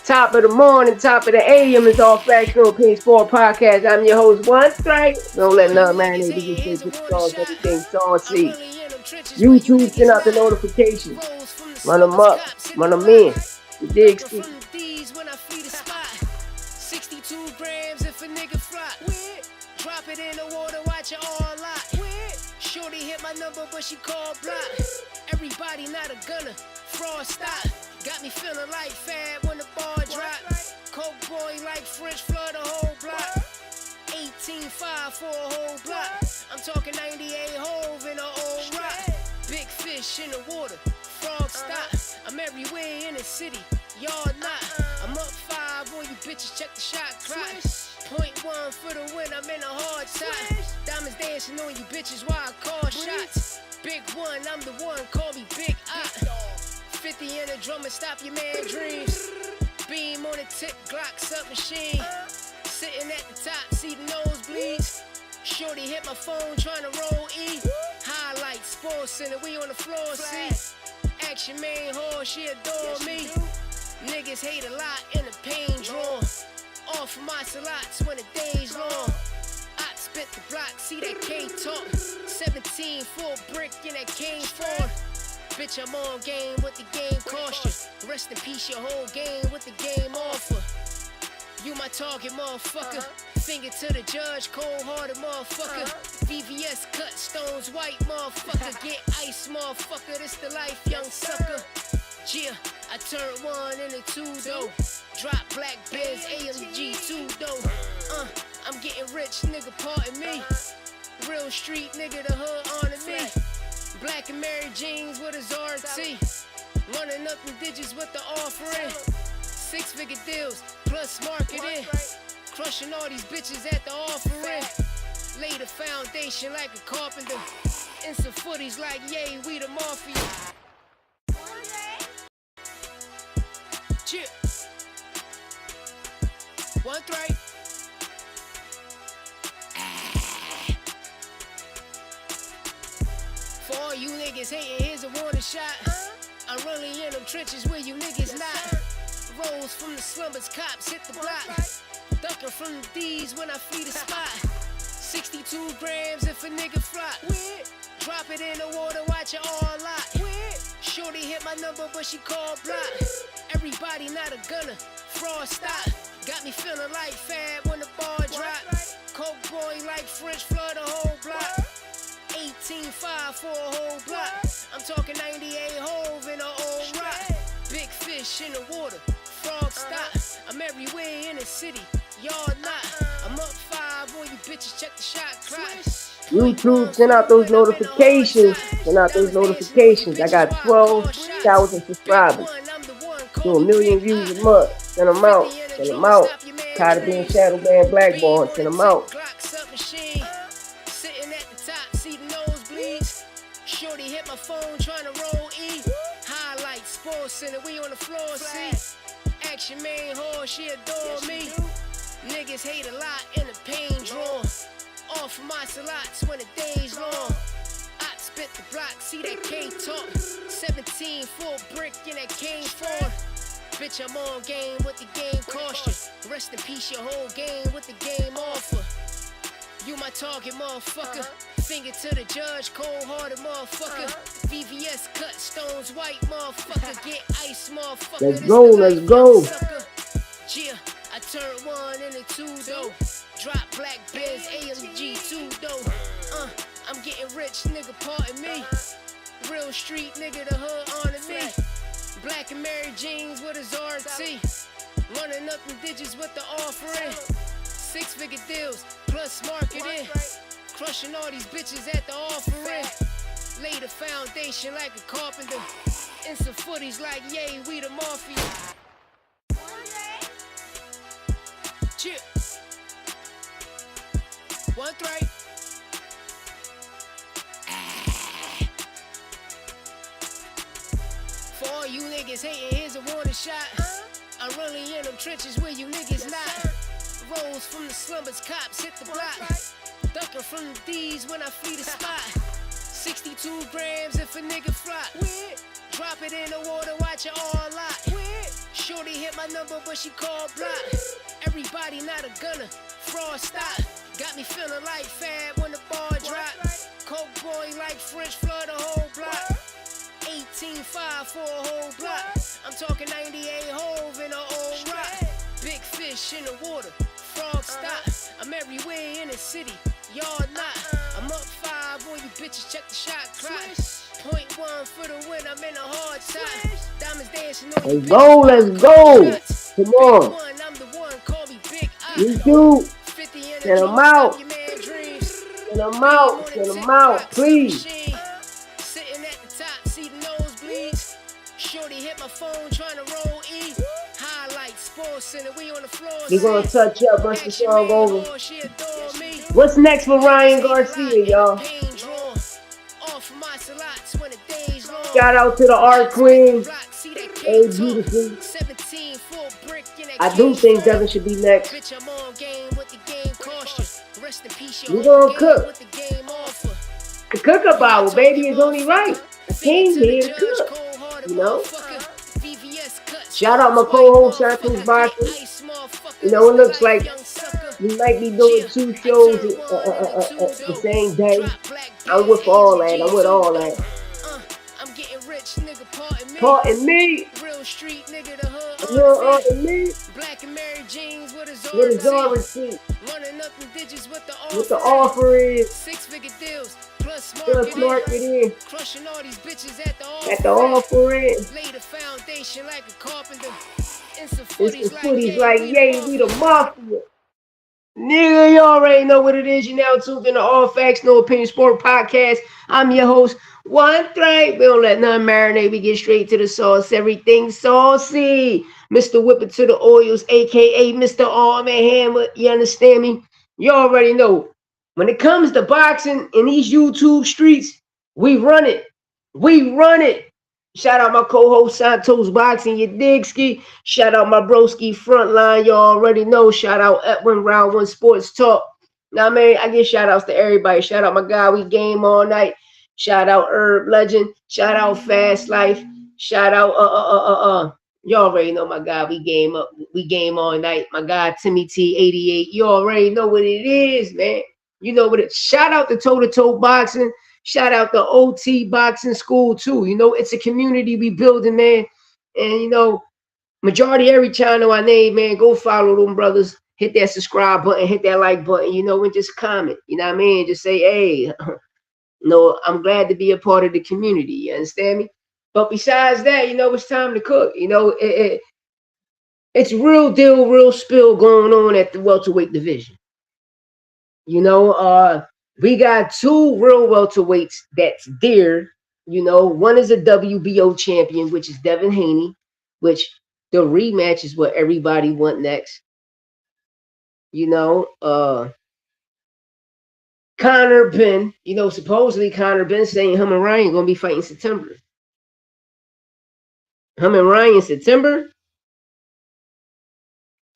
Top of the morning, top of the AM is all Factional Opinion Sport Podcast. I'm your host, One Strike. Don't let none man niggas just say the sauce, everything saucy. YouTube, send out the notifications. Run them up, run them in. You dig, Steve? 62 grams if a nigga fly. Drop it in the water, watch it all lot. Shorty hit my number, but she called block. Everybody not a gunner, fraud stop. Got me feeling like Fab when the ball drop. Coke boy like French flood the whole block. 18.5 for a whole block. I'm talking 98 hove in a old rock. Big fish in the water, frog stop. I'm everywhere in the city, y'all not. I'm up 5 on you bitches, check the shot clock. .1 for the win, I'm in a hard time. Diamonds dancing on you bitches while I call shots. Big one, I'm the one, call me Big Op. 50 in a drum and stop your man dreams. Beam on the tip, Glock submachine. Sitting at the top, see the nosebleeds. Shorty hit my phone, trying to roll E. Highlights, Sports Center, we on the floor, see. Action main whore, she adore me. Niggas hate a lot in the pain drawn. Off of my slots when the day's long. I spit the block, see that K talk. 17 full brick in that cane form. Bitch, I'm on game with the game caution. Rest in peace, your whole game with the game offer. You my target, motherfucker. Finger to the judge, cold-hearted motherfucker. VVS cut, stones white, motherfucker. Get ice, motherfucker. This the life, young sucker. Yeah, I turned 1 into 2 though. Drop black Benz, AMG 2 though. I'm getting rich, nigga, pardon me. Real street nigga, the hood honor me. Black and Mary jeans with a RT. Running up the digits with the offering. 6-figure deals plus marketing. Crushing all these bitches at the offering. Lay the foundation like a carpenter. And some footies like yay, we the mafia. Chip. 1 3. For all you niggas hating, here's a warning shot. I'm really in them trenches where you niggas not. Rolls from the slumbers, cops hit the block. Ducking from the D's when I flee the spot. 62 grams if a nigga flop. Drop it in the water, watch it all lot. Shorty hit my number, but she called block. Everybody not a gunner, fraud stop. Got me feeling like Fab when the ball drop. Coke boy like French flood the whole block. 18.5 for a whole block. I'm talking 98 hove in a old rock. Big fish in the water, frog stop. I'm everywhere in the city, y'all not. I'm up 5 on you bitches, check the shot clock. YouTube, send out those notifications. Send out those notifications. I got 12,000 subscribers. Do a million views a month. Send them out. Send them out. Tired of being shadow banned, blackballed. Send them out. Sitting at the top, see the nosebleeds. Shorty hit my phone, trying to roll E. Highlights, Sports Center, we on the floor, see. Action main whore, she adore me. Niggas hate a lot in the pain drawn. Off of my slots when the day's long. I spit the block, see that K talk. 17 full brick in that cane form. Bitch, I'm on game with the game caution. Rest in peace, your whole game with the game offer. You my target, motherfucker. Finger to the judge, cold-hearted motherfucker. VVS cut, stones white, motherfucker. Get ice, motherfucker. Let's go, let's go. Yeah, I turned 1 into 2 though. Drop black Benz, AMG 2 though. I'm getting rich, nigga, pardon me. Real street nigga, the hood honor me. Black and Mary jeans with a RT. Running up the digits with the offering. 6-figure deals plus marketing. Crushing all these bitches at the offering. Lay the foundation like a carpenter. And some footies like yay, we the mafia. Chip. 1 3. For all you niggas hating, here's a warning shot. I'm really in them trenches where you niggas not. Rolls from the slumbers, cops hit the block. Ducking from the D's when I flee the spot. 62 grams if a nigga flop. Drop it in the water, watch it all lot. Shorty hit my my number, but she called block. Everybody not a gunner, fraud stop. Got me feeling like Fab when the ball drop. Coke boy like French flood the whole block. 18.5 for a whole block. I'm talking 98 hove in a old rock. Big fish in the water, frog stop. I'm everywhere in the city, y'all not. I'm up 5 on you bitches, check the shot clock. Point 1 for the win, I'm in a hard time. Diamonds dancing on you bitches. Let's go. Come on. One, I'm the one, call me Big I. You do. 50 in Send them out. Send them out. Send them out, please. Sitting at the top, see the nosebleeds. Shorty hit my phone trying to roll E. Highlights, sports center, we on the floor. We're gonna touch up once the song over. What's next for Ryan Garcia, y'all? Shout out to the art queen. Hey, beautiful. I do think Devin should be next. We're gonna cook. The cook-up hour, baby, is only right. I came here to cook, you know? Shout out my co-host, Santos Boxing. You know, it looks like we might be doing 2 shows the same day. I'm with all that. I'm with all that. Pardon me. Real street nigga, the hood. Me. Black and Mary jeans with a Zara receipt. Running up the digits with the offer. What the offer is. 6-figure deals. Plus marketing. Crushing all these bitches at the offer. At the offer is. Lay the foundation like a carpenter. It's the footies like, yay, we the mafia. Nigga, you already know what it is. You now tuned in to All Facts, No Opinion Sport Podcast. I'm your host, One Thread. We don't let none marinate. We get straight to the sauce. Everything saucy. Mr. Whip It to the Oils, a.k.a. Mr. Arm and Hammer. You understand me? You already know. When it comes to boxing in these YouTube streets, we run it. We run it. Shout out my co-host Santos Boxing, you dig ski. Shout out my broski Frontline, you already know. Shout out Edwin Round 1 Sports Talk. Now, man, I give shout outs to everybody. Shout out my guy, we game all night. Shout out Herb Legend. Shout out Fast Life. Shout out you already know my guy, we game all night. My guy Timmy T88. You already know what it is, man. You know what it is. Shout out to Toe to Toe Boxing. Shout out to OT Boxing School, too. You know, it's a community we building, man. And, you know, majority every channel I name, man, go follow them brothers. Hit that subscribe button, hit that like button, you know, and just comment. You know what I mean? Just say, hey, no, I'm glad to be a part of the community. You understand me? But besides that, you know, it's time to cook. You know, it's real deal, real spill going on at the welterweight division. You know, we got 2 real welterweights that's there. You know, one is a WBO champion, which is Devin Haney, which the rematch is what everybody want next. You know, Conor Ben, you know, supposedly Conor Ben saying him and Ryan going to be fighting September. Him and Ryan September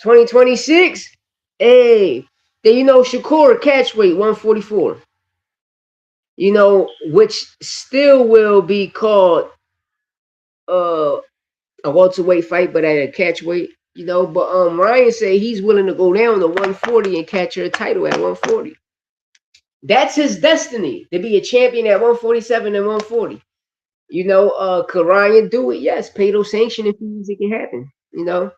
2026. Hey, then you know Shakur catchweight 144. You know, which still will be called a welterweight fight, but at a catchweight. You know, but Ryan say he's willing to go down to 140 and catch her title at 140. That's his destiny, to be a champion at 147 and 140. You know, could Ryan do it? Yes, pay those sanctioning fees, it can happen. You know.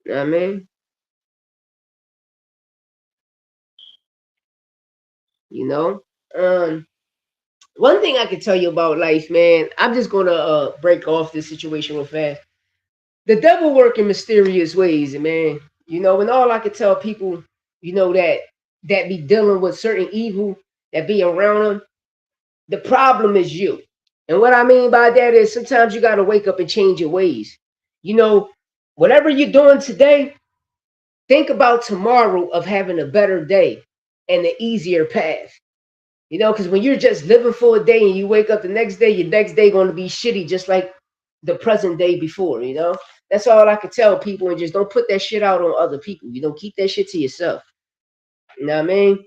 You know what I mean? You know? One thing I can tell you about life, man, I'm just gonna break off this situation real fast. The devil work in mysterious ways, man. You know, and all I can tell people, you know, that be dealing with certain evil, that be around them, the problem is you. And what I mean by that is sometimes you gotta wake up and change your ways. You know, whatever you're doing today, think about tomorrow of having a better day and an easier path. You know, because when you're just living for a day and you wake up the next day, your next day going to be shitty, just like the present day before, you know? That's all I can tell people, and just don't put that shit out on other people. You know, keep that shit to yourself. You know what I mean?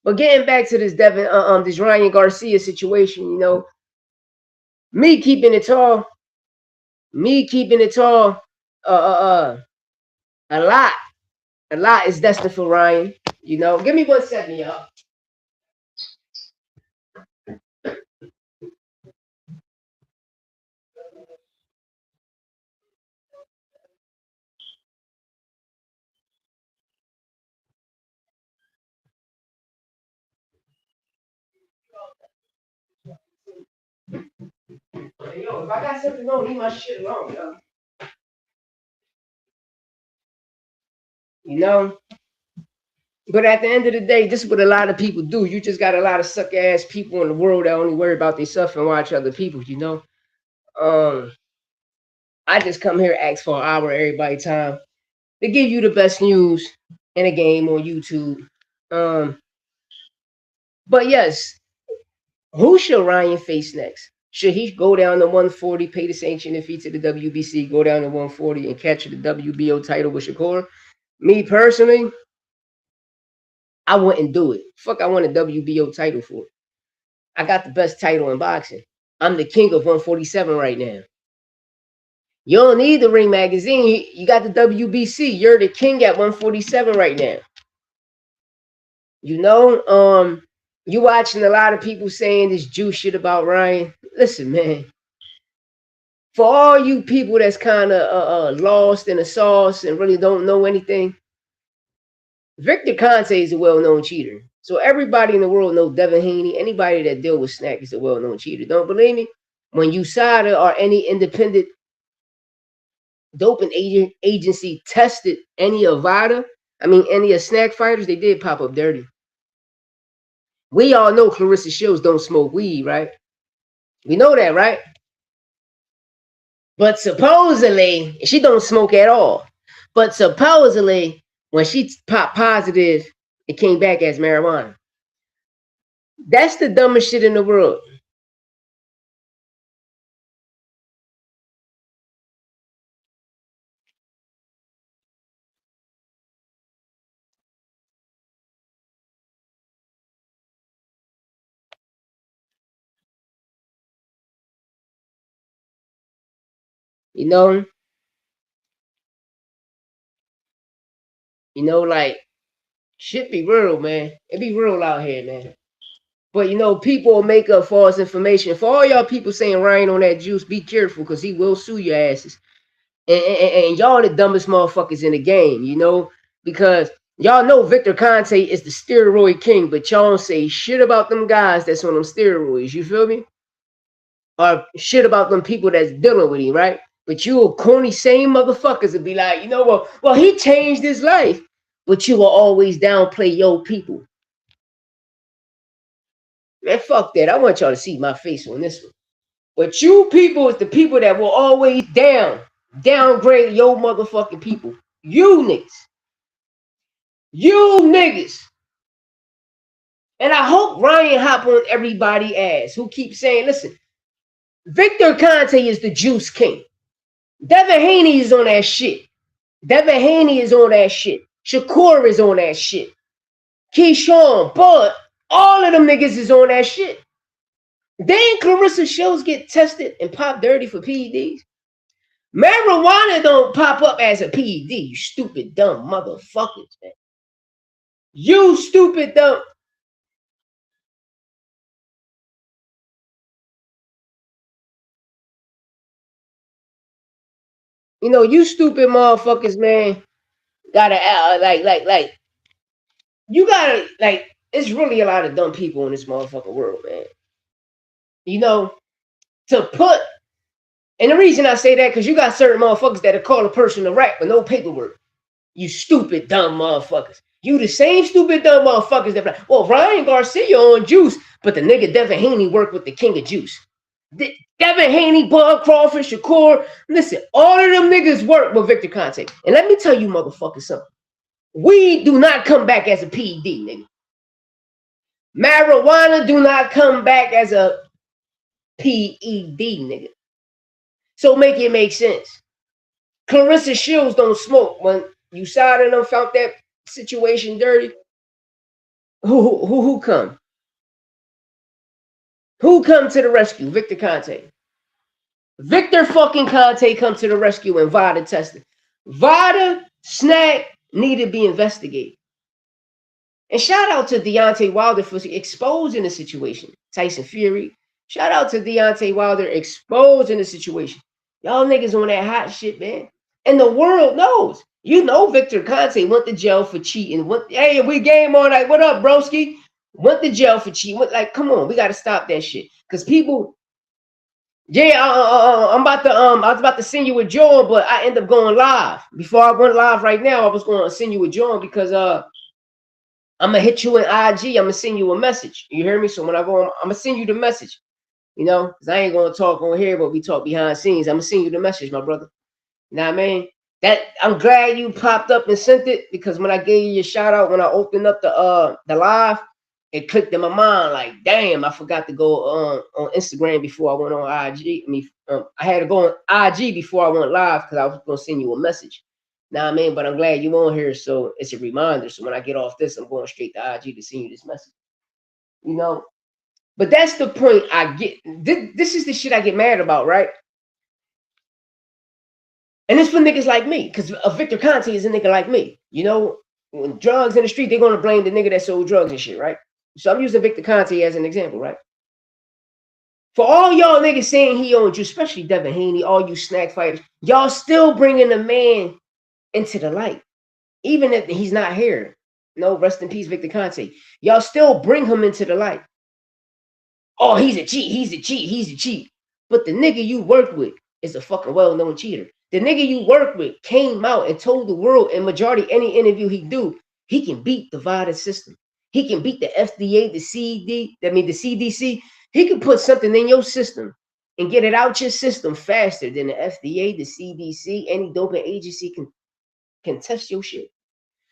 But getting back to this this Ryan Garcia situation, you know, me keeping it tall, me keeping it tall, uh, uh, uh a lot, a lot is destined for Ryan. You know, give me 1 second, y'all. Hey, yo, if I got something, don't leave my shit alone, yo. You know. But at the end of the day, this is what a lot of people do. You just got a lot of suck ass people in the world that only worry about themselves and watch other people. You know. Um, I just come here ask for an hour everybody time to give you the best news in a game on YouTube. Um, but yes, who should Ryan face next? Should he go down to 140, pay the sanctioning fee to the WBC, go down to 140 and catch the WBO title with Shakur? Me personally, I wouldn't do it. Fuck, I want a WBO title for it. I got the best title in boxing. I'm the king of 147 right now. You don't need the Ring magazine. You got the WBC. You're the king at 147 right now. You know, you watching a lot of people saying this Jew shit about Ryan. Listen, man. For all you people that's kind of lost in the sauce and really don't know anything, Victor Conte is a well-known cheater. So everybody in the world knows Devin Haney. Anybody that deal with Snack is a well-known cheater. Don't believe me? When USADA or any independent doping agency tested any of VADA, any of Snack fighters, they did pop up dirty. We all know Clarissa Shields don't smoke weed, right? We know that, right? But supposedly, she don't smoke at all. But supposedly, when she popped positive, it came back as marijuana. That's the dumbest shit in the world. You know? Like, shit be real, man. It be real out here, man. But people make up false information. For all y'all people saying Ryan on that juice, be careful because he will sue your asses. And y'all the dumbest motherfuckers in the game, because y'all know Victor Conte is the steroid king, but y'all don't say shit about them guys that's on them steroids. You feel me? Or shit about them people that's dealing with him, right? But you will corny same motherfuckers and be like, well, he changed his life. But you will always downplay your people. Man, fuck that. I want y'all to see my face on this one. But you people is the people that will always downgrade your motherfucking people. You niggas. You niggas. And I hope Ryan hop on everybody's ass who keeps saying, listen, Victor Conte is the juice king. Devin Haney is on that shit. Devin Haney is on that shit. Shakur is on that shit. Keyshawn, Bud, all of them niggas is on that shit. Then Clarissa Shields get tested and pop dirty for PEDs. Marijuana don't pop up as a PED, you stupid dumb motherfuckers, man. You stupid dumb. You stupid motherfuckers, man. Gotta like you gotta like. It's really a lot of dumb people in this motherfucking world, man. To put, and the reason I say that because you got certain motherfuckers that'll call a person a rat with no paperwork. You stupid dumb motherfuckers. You the same stupid dumb motherfuckers that like, well, Ryan Garcia on juice, but the nigga Devin Haney worked with the king of juice. Devin Haney, Bud Crawford, Shakur. Listen, all of them niggas work with Victor Conte. And let me tell you motherfuckers something. We do not come back as a PED, nigga. Marijuana do not come back as a PED, nigga. So make it make sense. Clarissa Shields don't smoke. When USADA and them found that situation dirty, Who come? Who come to the rescue? Victor Conte. Victor fucking Conte come to the rescue and VADA tested. VADA snack need to be investigated. And shout out to Deontay Wilder for exposing the situation. Tyson Fury. Shout out to Deontay Wilder exposing the situation. Y'all niggas on that hot shit, man. And the world knows. You know Victor Conte went to jail for cheating. Hey, we game on. Like, what up, broski? Went to jail for cheating. Like, come on, we got to stop that shit. Because people, yeah, I was about to send you a joint, but I end up going live. Before I went live right now, I was going to send you a joint because I'm gonna hit you in IG. I'm gonna send you a message. You hear me? So when I go, I'm gonna send you the message. You know, because I ain't gonna talk on here, but we talk behind scenes. I'm gonna send you the message, my brother. You know what I mean? That I'm glad you popped up and sent it, because when I gave you a shout out, when I opened up the live, it clicked in my mind like, damn, I forgot to go on Instagram before I went on IG. I had to go on IG before I went live because I was gonna send you a message. Know what I mean? But I'm glad you on here, so it's a reminder. So when I get off this, I'm going straight to IG to send you this message. You know? But that's the point I get. This is the shit I get mad about, right? And it's for niggas like me, because Victor Conte is a nigga like me. You know, when drugs in the street, they're going to blame the nigga that sold drugs and shit, right? So I'm using Victor Conte as an example, right? For all y'all niggas saying he owns you, especially Devin Haney, all you snack fighters, y'all still bringing the man into the light. Even if he's not here. No, rest in peace, Victor Conte. Y'all still bring him into the light. Oh, he's a cheat. He's a cheat. He's a cheat. But the nigga you work with is a fucking well-known cheater. The nigga you work with came out and told the world in majority any interview he do, he can beat the VADA system. He can beat the FDA, the CDC. He can put something in your system and get it out your system faster than the FDA, the CDC, any doping agency can test your shit.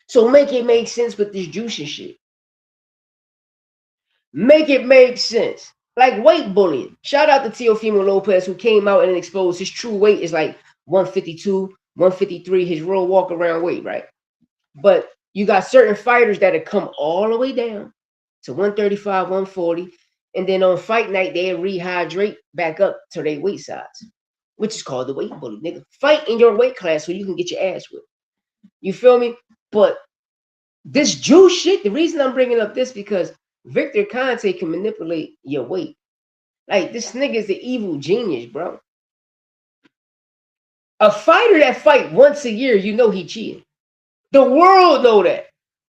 So make it make sense with this juice and shit. Make it make sense. Like weight bullying. Shout out to Teofimo Lopez, who came out and exposed his true weight is like 152, 153, his real walk around weight, right? But you got certain fighters that have come all the way down to 135, 140. And then on fight night, they rehydrate back up to their weight size, which is called the weight bully. Nigga, fight in your weight class so you can get your ass whipped. You feel me? But this juice shit, the reason I'm bringing up this because Victor Conte can manipulate your weight. Like, this nigga is the evil genius, bro. A fighter that fight once a year, you know he cheating. The world know that.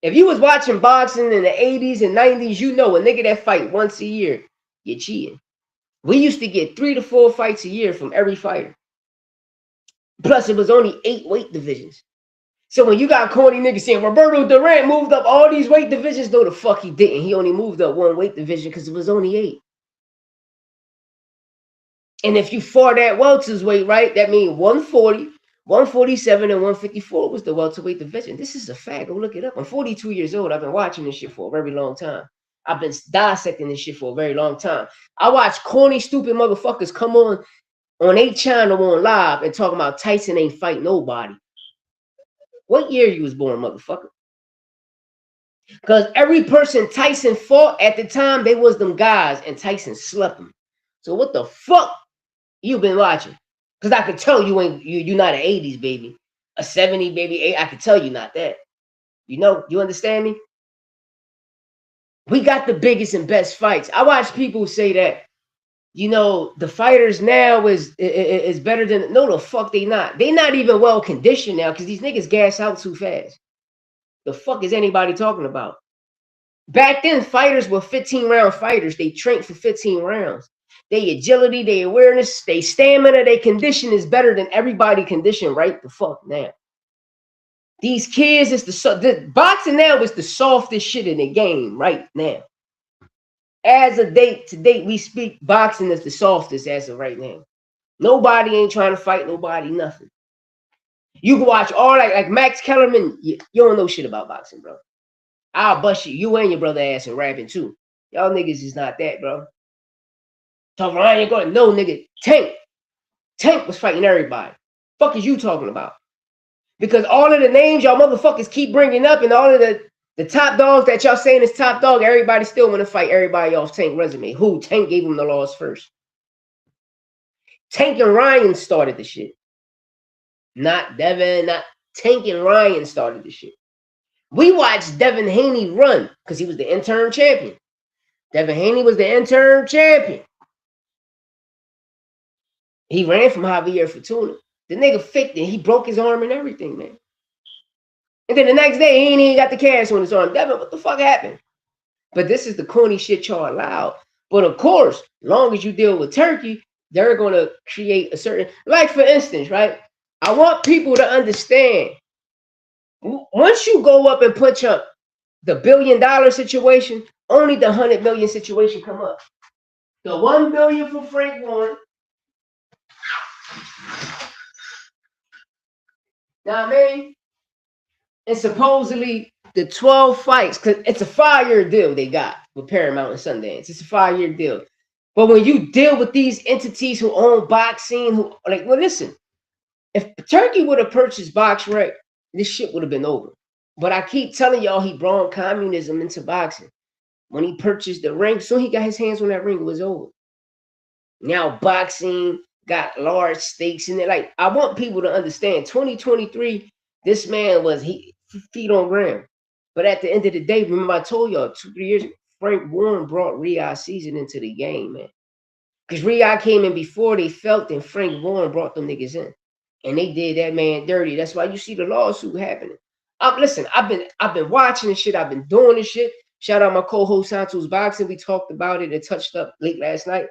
If you was watching boxing in the 80s and 90s, you know a nigga that fight once a year, you're cheating. We used to get 3 to 4 fights a year from every fighter. Plus, it was only 8 weight divisions. So when you got corny niggas saying Roberto Duran moved up all these weight divisions, no, the fuck he didn't. He only moved up 1 weight division because it was only 8. And if you fought that welter's weight, right, that means 140, 147, and 154 was the welterweight division. This is a fact. Go look it up. I'm 42 years old. I've been watching this shit for a very long time. I've been dissecting this shit for a very long time. I watch corny, stupid motherfuckers come on 8 channel on live and talking about Tyson ain't fight nobody. What year you was born, motherfucker? Because every person Tyson fought at the time, they was them guys, and Tyson slept them. So what the fuck you been watching? Because I could tell you're not an 80s baby, a 70 baby. I could tell you not that. You know, you understand me? We got the biggest and best fights. I watch people say that, you know, the fighters now is better than. No, the fuck they not. They not even well conditioned now because these niggas gas out too fast. The fuck is anybody talking about? Back then, fighters were 15-round fighters. They trained for 15 rounds. Their agility, their awareness, their stamina, their condition is better than everybody conditioned right the fuck now. These kids is the boxing now is the softest shit in the game right now. As of to date, we speak boxing is the softest as of right now. Nobody ain't trying to fight nobody, nothing. You can watch all like Max Kellerman. You don't know shit about boxing, bro. I'll bust you and your brother ass and rapping too. Y'all niggas is not that, bro. Talking Ryan Garcia, no nigga. Tank was fighting everybody. Fuck is you talking about? Because all of the names y'all motherfuckers keep bringing up and all of the The top dogs that y'all saying is top dog, everybody still want to fight everybody off Tank resume. Who? Tank gave him the loss first. Tank and Ryan started the shit. Not Devin, not Tank and Ryan started the shit. We watched Devin Haney run because he was the interim champion. Devin Haney was the interim champion. He ran from Javier Fortuna. The nigga faked it. He broke his arm and everything, man. And then the next day, he ain't even got the cast on his arm. Devin, what the fuck happened? But this is the corny shit y'all allow. But of course, as long as you deal with Turkey, they're going to create a certain, like for instance, right? I want people to understand, once you go up and punch up the $1 billion situation, only the 100 million situation come up. The 1 billion for Frank Warren. Now, I mean, and supposedly the 12 fights, because it's a 5-year deal they got with Paramount and Sundance. It's a 5-year deal. But when you deal with these entities who own boxing, who like, well, listen, if Turkey would have purchased BoxRec, this shit would have been over. But I keep telling y'all, he brought communism into boxing. When he purchased the ring, so he got his hands on that ring, it was over. Now boxing got large stakes in it. Like, I want people to understand, 2023, this man was feet on ground. But at the end of the day, remember I told y'all 2-3 years ago, Frank Warren brought Riyadh season into the game, man. Because Riyadh came in before they felt, and Frank Warren brought them niggas in. And they did that man dirty. That's why you see the lawsuit happening. Listen, I've been watching this shit. I've been doing this shit. Shout out my co-host Santos Boxing. We talked about it and touched up late last night.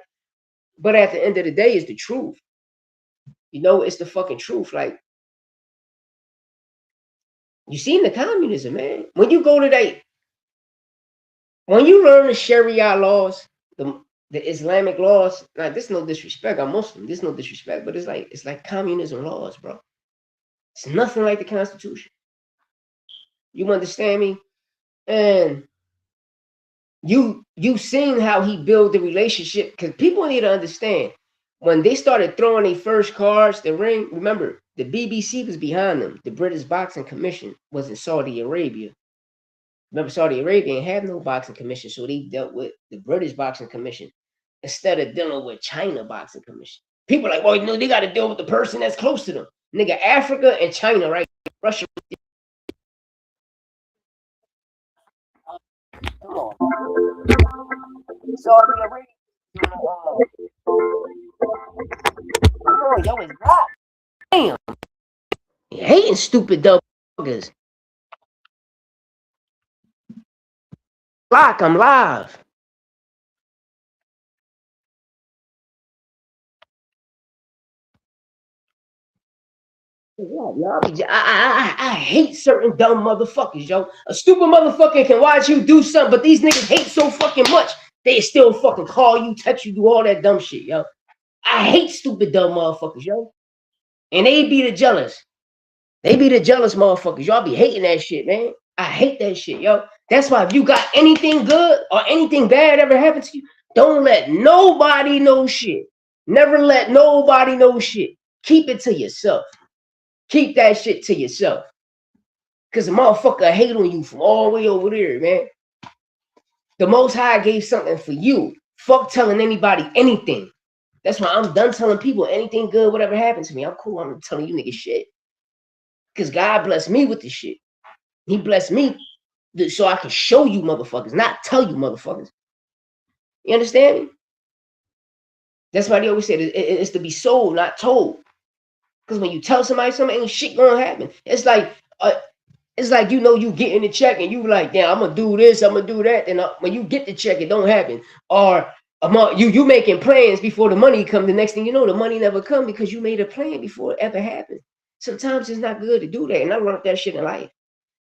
But at the end of the day, it's the truth. You know, it's the fucking truth. Like, you seen the communism, man. When you go to when you learn the Sharia laws, the Islamic laws, now this is no disrespect. I'm Muslim. This is no disrespect, but it's like communism laws, bro. It's nothing like the Constitution. You understand me? And you seen how he built the relationship, because people need to understand, when they started throwing their first cards, the ring, remember, the BBC was behind them. The British Boxing Commission was in Saudi Arabia. Remember, Saudi Arabia didn't have no boxing commission, so they dealt with the British Boxing Commission instead of dealing with China Boxing Commission. People are like, well, you know, they got to deal with the person that's close to them. Nigga, Africa and China, right? Russia. Come on. Saudi Arabia. Come on, yo, it's hot. Damn. You hating stupid dumb fuckers. I'm live. I hate certain dumb motherfuckers, yo. A stupid motherfucker can watch you do something, but these niggas hate so fucking much, they still fucking call you, text you, do all that dumb shit, yo. I hate stupid dumb motherfuckers, yo. And they be the jealous. They be the jealous motherfuckers. Y'all be hating that shit, man. I hate that shit, yo. That's why if you got anything good or anything bad ever happen to you, don't let nobody know shit. Never let nobody know shit. Keep it to yourself. Keep that shit to yourself. Because the motherfucker hate on you from all the way over there, man. The Most High gave something for you. Fuck telling anybody anything. That's why I'm done telling people anything good, whatever happens to me. I'm cool. I'm telling you niggas shit. Because God blessed me with this shit. He blessed me so I can show you motherfuckers, not tell you motherfuckers. You understand me? That's why they always say it's to be sold, not told. Because when you tell somebody something, ain't shit gonna happen. It's like you know, you getting the check and you like, damn, I'm gonna do this, I'm gonna do that. And when you get the check, it don't happen. Or you making plans before the money come. The next thing you know, the money never come because you made a plan before it ever happened. Sometimes it's not good to do that. And I learned that shit in life.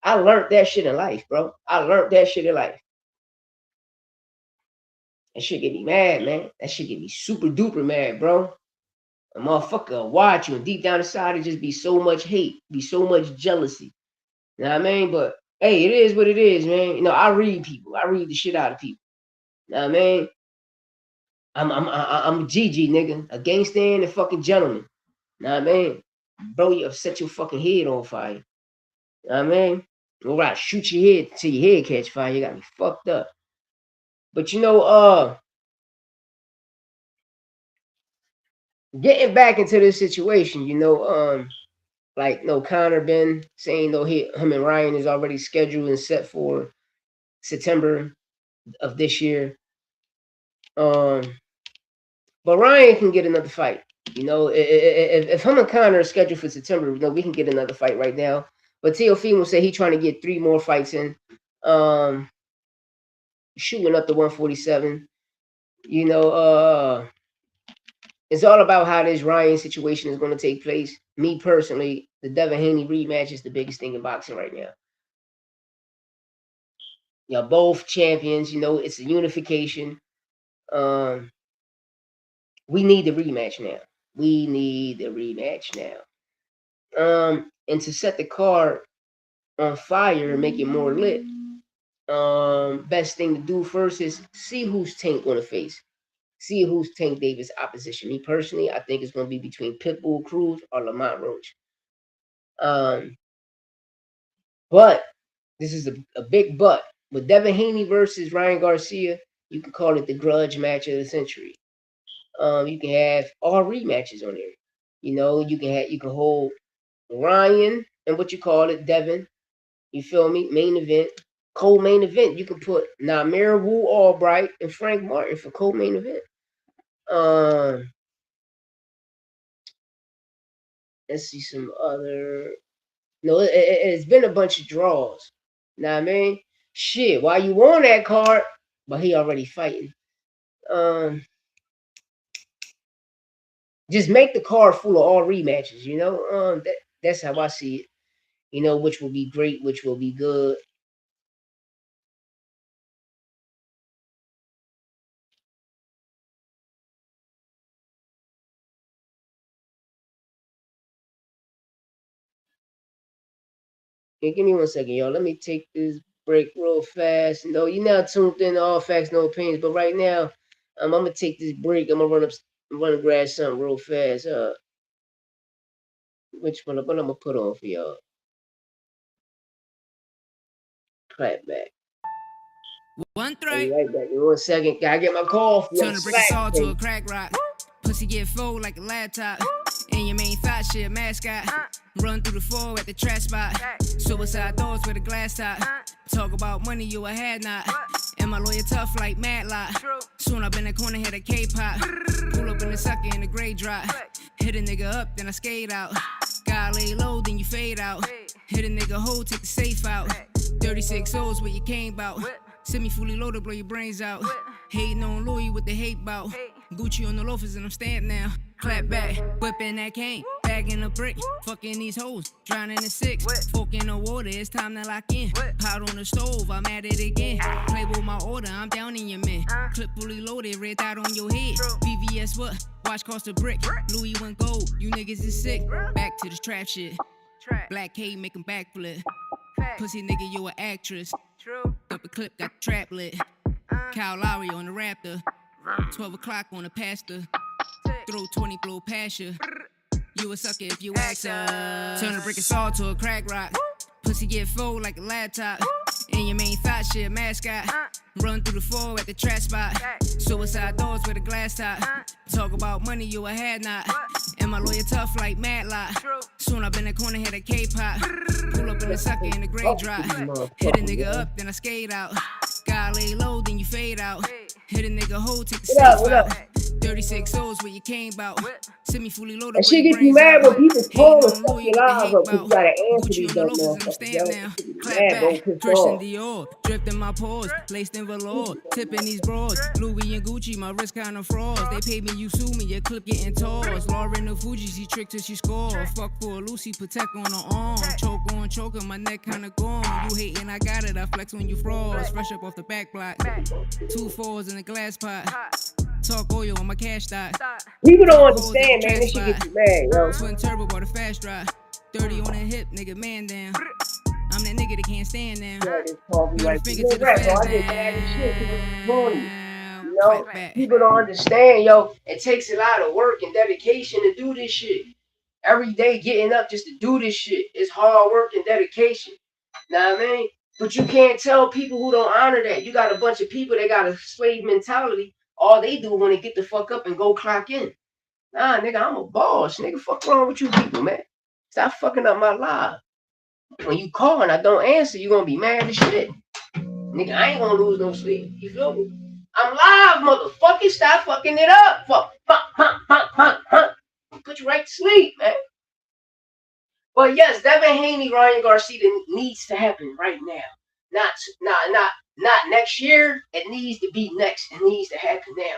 I learned that shit in life, bro. I learned that shit in life. That shit get me mad, man. That shit get me super duper mad, bro. A motherfucker will watch you, and deep down inside it just be so much hate, be so much jealousy. You know what I mean? But hey, it is what it is, man. You know, I read people. I read the shit out of people. You know what I mean? I'm a GG nigga, a gangster and a fucking gentleman. You know what I mean? Bro, you upset your fucking head on fire. You know what I mean? All right, shoot your head till your head catch fire. You got me fucked up. But getting back into this situation, like no Connor been saying no, him and Ryan is already scheduled and set for September of this year. But Ryan can get another fight. If him and Connor are scheduled for September, we can get another fight right now. But Teofimo said he's trying to get 3 more fights in. Shooting up to 147. It's all about how this Ryan situation is going to take place. Me personally, the Devin Haney rematch is the biggest thing in boxing right now. Both champions. It's a unification. We need the rematch now. We need the rematch now. And to set the card on fire and make it more lit, best thing to do first is see who's Tank going to face. See who's Tank Davis' opposition. Me personally, I think it's going to be between Pitbull Cruz or Lamont Roach. But this is a big but. With Devin Haney versus Ryan Garcia, you can call it the grudge match of the century. You can have all rematches on there. You can hold Ryan and what you call it, Devin. You feel me? Main event, co-main event. You can put Namir Wu Albright and Frank Martin for co-main event. Let's see some other. No, it's been a bunch of draws. Know what I mean? Shit, why you on that card? But he already fighting. Just make the card full of all rematches. That's how I see it. Which will be great, which will be good. Okay, give me 1 second, y'all. Let me take this break real fast. You're now tuned in to All Facts, No Opinions. But right now, I'm gonna take this break. I'm gonna run and grab something real fast. Which one? What I'm gonna put on for y'all? Clap back. One I'll three. be right back. In 1 second. Gotta get my coffee. Turn the brick of salt to a crack rock. Pussy get full like a laptop. And your main thought shit, mascot. Run through the floor at the trash spot. Suicide doors with a glass top. Talk about money, you a had not. And my lawyer tough like Matlock. Soon up in the corner, hit a K-pop. Pull up in the sucker in the gray drop. Hit a nigga up, then I skate out. Gotta lay low, then you fade out. Hit a nigga hole, take the safe out. 36 O's where you came out. Send me fully loaded, blow your brains out. Hating on Louis with the hate bout. Gucci on the loafers and I'm stamped now. Clap back, whipping that cane, bagging a brick, fucking these hoes, drowning in 6, fork in the water, it's time to lock in. Pot on the stove, I'm at it again. Play with my order, I'm down in your man. Clip fully loaded, red dot on your head. VVS what? Watch cost a brick. Louis went gold, you niggas is sick. Back to the trap shit. Black K make 'em backflip. Pussy nigga, you an actress. Up a clip, got the trap lit. Kyle Lowry on the Raptor. 12 o'clock on the pastor. Throw 20 blow past you. You a sucker if you ask her. Turn a brick of salt to a crack rock. Pussy get full like a laptop. And your main thought shit, mascot. Run through the floor at the trash spot. Suicide doors with a glass top. Talk about money, you a had not. And my lawyer tough like Matlock. Soon up in the corner, hit a K-pop. Pull up in the sucker in the gray drop. Hit a nigga up, then I skate out. Gotta lay low, then you fade out. Hit a nigga hole, take the safe out. 36 O's where you came out. Send me fully loaded. That shit gets you mad when people call us fucking live up because you gotta answer these dumb motherfuckers. Christian Dior, drifting my paws, laced in velour, tipping these broads. Louis and Gucci, my wrist kind of frauds. They pay me, you sue me, your clip getting tossed. Lauren the Fuji, she tricked till she score. Fuck for a Lucy, protect on her arm. Choke on choker, my neck kinda gone. You hating, I got it, I flex when you frost. Fresh up off the back block, 2 4s in a glass pot. Talk oil on my cash dot. People don't understand, man. This shit gets you mad, yo. Twin turbo bought a fast drive. 30 on the hip, nigga, man down. I'm that nigga that can't stand now. Like, finger to the fast down. People don't understand, yo. It takes a lot of work and dedication to do this shit. Every day getting up just to do this shit. It's hard work and dedication. Know what I mean? But you can't tell people who don't honor that. You got a bunch of people that got a slave mentality. All they do when they get the fuck up and go clock in. Nah, nigga, I'm a boss. Nigga, fuck wrong with you people, man. Stop fucking up my life. When you call and I don't answer, you gonna be mad as shit. Nigga, I ain't gonna lose no sleep. You feel me? I'm live, motherfucker. Stop fucking it up. Fuck. Put you right to sleep, man. But yes, Devin Haney, Ryan Garcia needs to happen right now. Not next year. It needs to be next. It needs to happen now.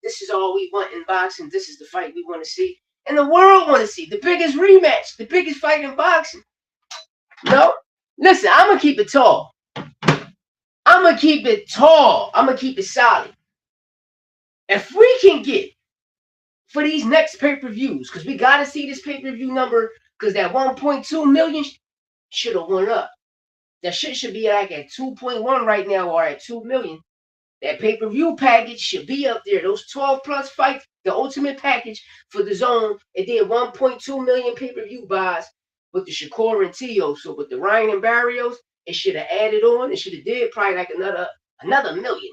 This is all we want in boxing. This is the fight we want to see. And the world want to see. The biggest rematch. The biggest fight in boxing. No? Listen, I'm going to keep it tall. I'm going to keep it tall. I'm going to keep it solid. If we can get for these next pay-per-views, because we got to see this pay-per-view number, because that 1.2 million should have went up. That shit should be like at 2.1 right now or at 2 million. That pay-per-view package should be up there. Those 12 plus fights, the ultimate package for the zone, it did 1.2 million pay-per-view buys with the Shakur and Tio. So with the Ryan and Barrios, it should have added on. It should have did probably like another million.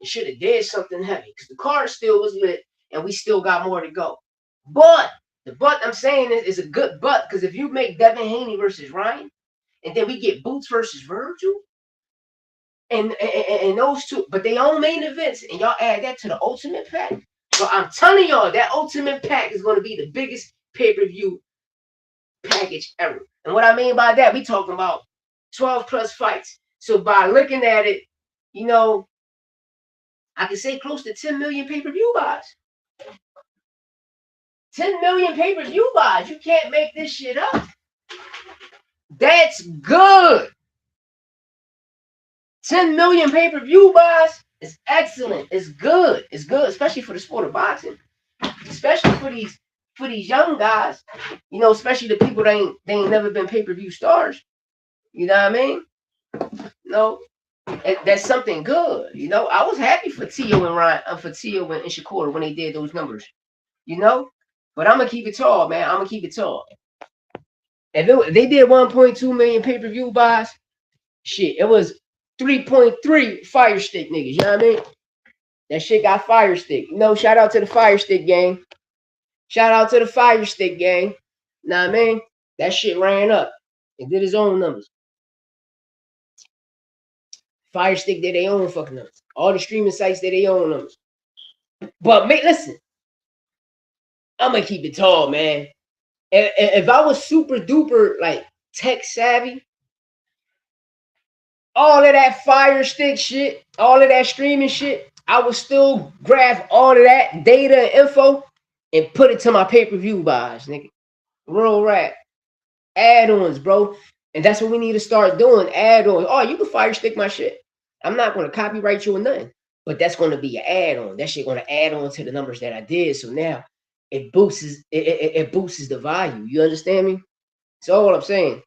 It should have did something heavy because the card still was lit and we still got more to go. But the but I'm saying is a good but, because if you make Devin Haney versus Ryan, and then we get Boots versus Virgil, and those two, but they own main events, and y'all add that to the ultimate pack. So I'm telling y'all, that ultimate pack is going to be the biggest pay-per-view package ever. And what I mean by that, we talking about 12 plus fights. So by looking at it, you know, I can say close to 10 million pay-per-view buys. 10 million pay-per-view buys. You can't make this shit up. That's good. 10 million pay-per-view buys is excellent. It's good. It's good, especially for the sport of boxing. Especially for these young guys. You know, especially the people that ain't never been pay-per-view stars. You know what I mean? No, that's something good. You know, I was happy for Tio and Ryan, for Tio and Shakur when they did those numbers. You know, but I'm gonna keep it tall, man. I'm gonna keep it tall. If they did 1.2 million pay-per-view buys, shit, it was 3.3 Fire Stick niggas. You know what I mean? That shit got Fire Stick. You know, shout out to the Fire Stick gang. Shout out to the Fire Stick gang. Know what I mean? That shit ran up. It did his own numbers. Fire Stick did their own fucking numbers. All the streaming sites did their own numbers. But listen, I'm gonna keep it tall, man. If I was super duper like tech savvy, all of that Fire Stick shit, all of that streaming shit, I would still grab all of that data and info and put it to my pay-per-view buys, nigga. Real rap. Add-ons, bro. And that's what we need to start doing. Add-ons. Oh, you can Fire Stick my shit. I'm not going to copyright you or nothing. But that's going to be an add-on. That shit going to add on to the numbers that I did. So now it boosts it boosts the value. You understand me? That's all I'm saying.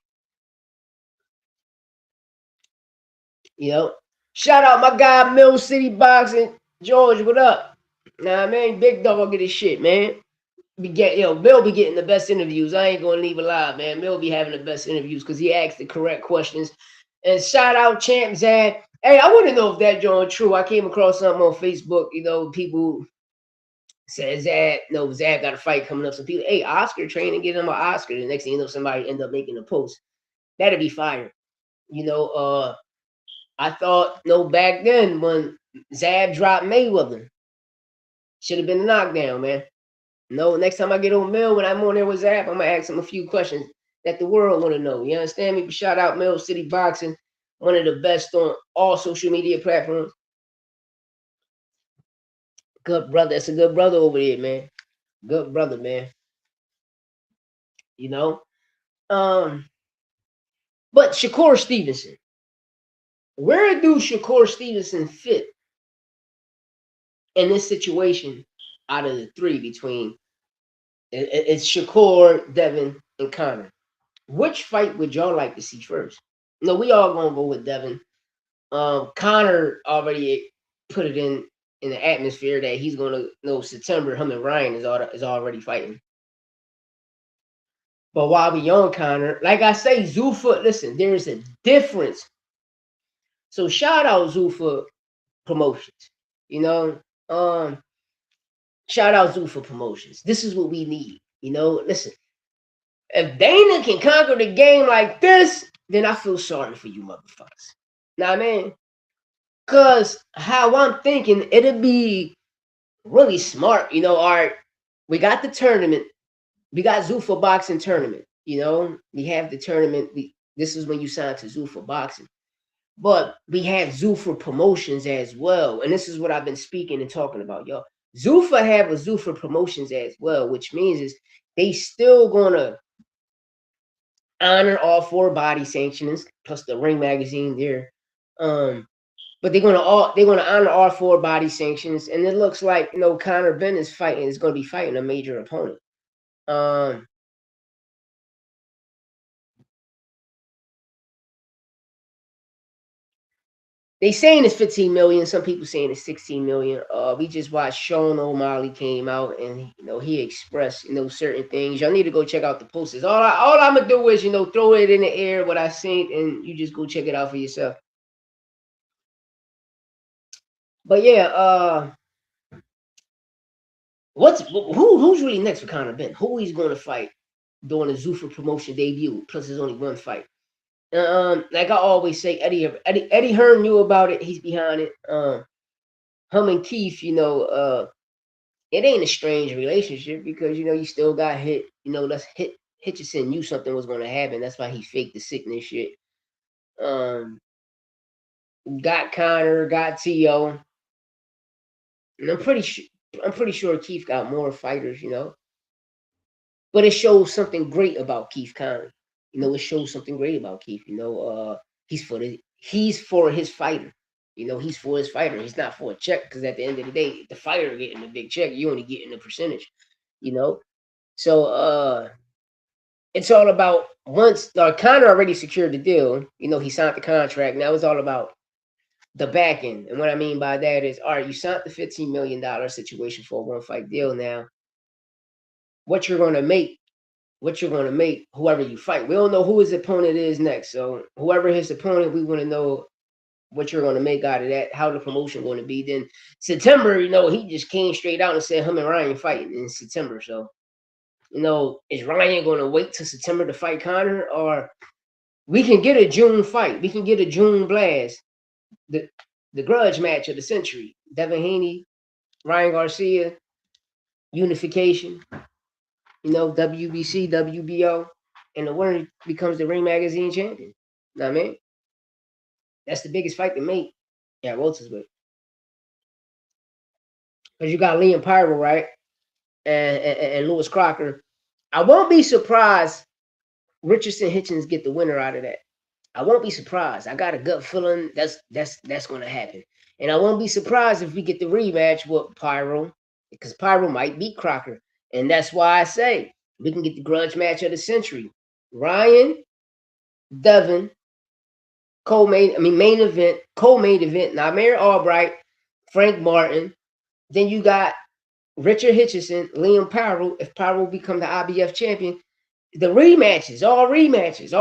You know, shout out my guy Mill City Boxing. George, what up? Nah, man, big dog get his shit, man. Bill be getting the best interviews. I ain't gonna leave a lie, man. Bill be having the best interviews because he asks the correct questions. And shout out Champ Zad. Hey, I want to know if that John true. I came across something on Facebook. You know, people said Zad got a fight coming up. Some people, hey, Oscar training, get him an Oscar. The next thing you know, somebody end up making a post. That'd be fire. You know, I thought, back then when Zab dropped Mayweather, should have been a knockdown, man. No, next time I get on Mill, when I'm on there with Zab, I'm going to ask him a few questions that the world want to know. You understand me? But shout out Mill City Boxing, one of the best on all social media platforms. Good brother. That's a good brother over there, man. Good brother, man. You know? But Shakur Stevenson. Where do Shakur Stevenson fit in this situation out of the three between it's Shakur, Devin, and Connor? Which fight would y'all like to see first? No, we all gonna go with Devin. Connor already put it in the atmosphere that he's gonna September. Him and Ryan is already fighting. But while we on Connor, like I say, Zuffa, listen, there's a difference. So shout out Zuffa Promotions. You know, um, shout out Zuffa Promotions. This is what we need. Listen, if Dana can conquer the game like this, then I feel sorry for you motherfuckers. Know what I mean? Cause how I'm thinking, it'd be really smart. All right, we got the tournament. We got Zuffa Boxing tournament. We have the tournament. This is when you sign to Zuffa Boxing. But we have Zuffa Promotions as well. And this is what I've been speaking and talking about, y'all. Zuffa have a Zuffa Promotions as well, which means is they still gonna honor all 4 body sanctionings plus the Ring magazine there. But they're gonna honor all 4 body sanctions, and it looks like Conor Ben is gonna be fighting a major opponent. They saying it's 15 million. Some people saying it's 16 million. We just watched Sean O'Malley came out and he expressed certain things. Y'all need to go check out the posters. All I'm gonna do is throw it in the air what I seen and you just go check it out for yourself. But yeah, who's really next for Conor Ben? Who he's going to fight during the Zuffa promotion debut? Plus, there's only one fight. Like I always say, Eddie Hearn knew about it. He's behind it. Him and Keith, it ain't a strange relationship because you still got hit. Hitchison knew something was going to happen. That's why he faked the sickness shit. Got Connor, got T.O. And I'm pretty sure Keith got more fighters. But it shows something great about Keith Connor. It shows something great about Keith. He's for his fighter. He's for his fighter. He's not for a check because at the end of the day, the fighter getting a big check, you only getting a percentage. So it's all about once Connor already secured the deal. He signed the contract. Now it's all about the back end. And what I mean by that is, all right, you signed the $15 million situation for a 1-fight deal. Now, what you're going to make, whoever you fight. We don't know who his opponent is next. So whoever his opponent, we want to know what you're going to make out of that, how the promotion going to be. Then September, he just came straight out and said him and Ryan fighting in September. So, is Ryan going to wait till September to fight Connor, or we can get a June fight? We can get a June blast. The grudge match of the century. Devin Haney, Ryan Garcia, unification. WBC, WBO, and the winner becomes the Ring Magazine champion. You know what I mean? That's the biggest fight to make at welterweight. Because you got Liam Pyro, right? And Lewis Crocker. I won't be surprised Richardson Hitchens get the winner out of that. I won't be surprised. I got a gut feeling that's going to happen. And I won't be surprised if we get the rematch with Pyro, because Pyro might beat Crocker. And that's why I say we can get the grudge match of the century. Ryan, Devin, main event, co-main event, Namer Albright, Frank Martin. Then you got Richard Hitchison, Liam Pyro. If Pyro become the IBF champion, the rematches, all rematches,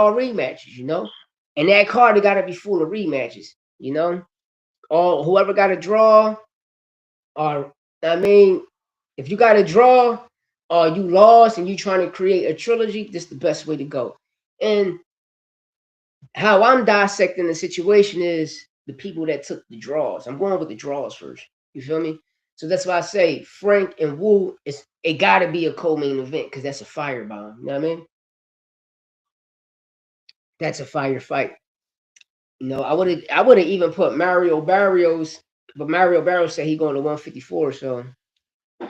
And that card got to be full of rematches, All whoever got a draw, or if you got a draw or you lost and you trying to create a trilogy, this is the best way to go. And how I'm dissecting the situation is the people that took the draws. I'm going with the draws first. You feel me? So that's why I say Frank and Wu, it got to be a co-main event because that's a firebomb. You know what I mean? That's a fire fight. I would have even put Mario Barrios, but Mario Barrios said he going to 154, so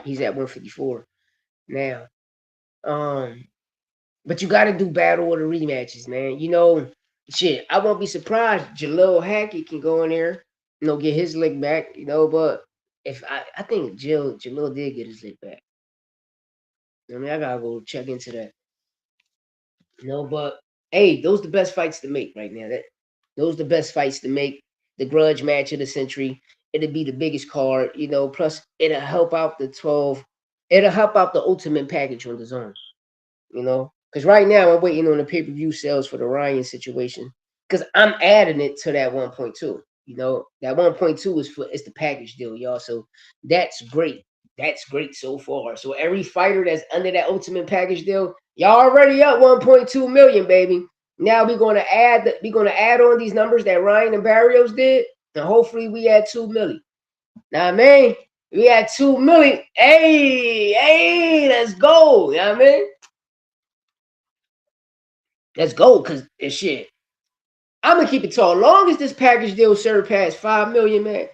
he's at 154 now. But you got to do battle order rematches, man. Shit, I won't be surprised Jalil Hackett can go in there, get his lick back, but if I think Jalil did get his lick back. I gotta go check into that. But hey, those are the best fights to make right now. Those are the best fights to make. The grudge match of the century. It'll be the biggest card, plus it'll help out the 12. It'll help out the ultimate package on the zone. Because right now I'm waiting on the pay-per-view sales for the Ryan situation. Because I'm adding it to that 1.2. You know, that 1.2 is for it's the package deal, y'all. So that's great. That's great so far. So every fighter that's under that ultimate package deal, y'all already up 1.2 million, baby. Now we're gonna add on these numbers that Ryan and Barrios did, and hopefully we add 2 million. Now, man, we had 2 million. Hey, let's go. You know what I mean? Let's go, cause shit. I'm gonna keep it tall. Long as this package deal surpass 5 million, man,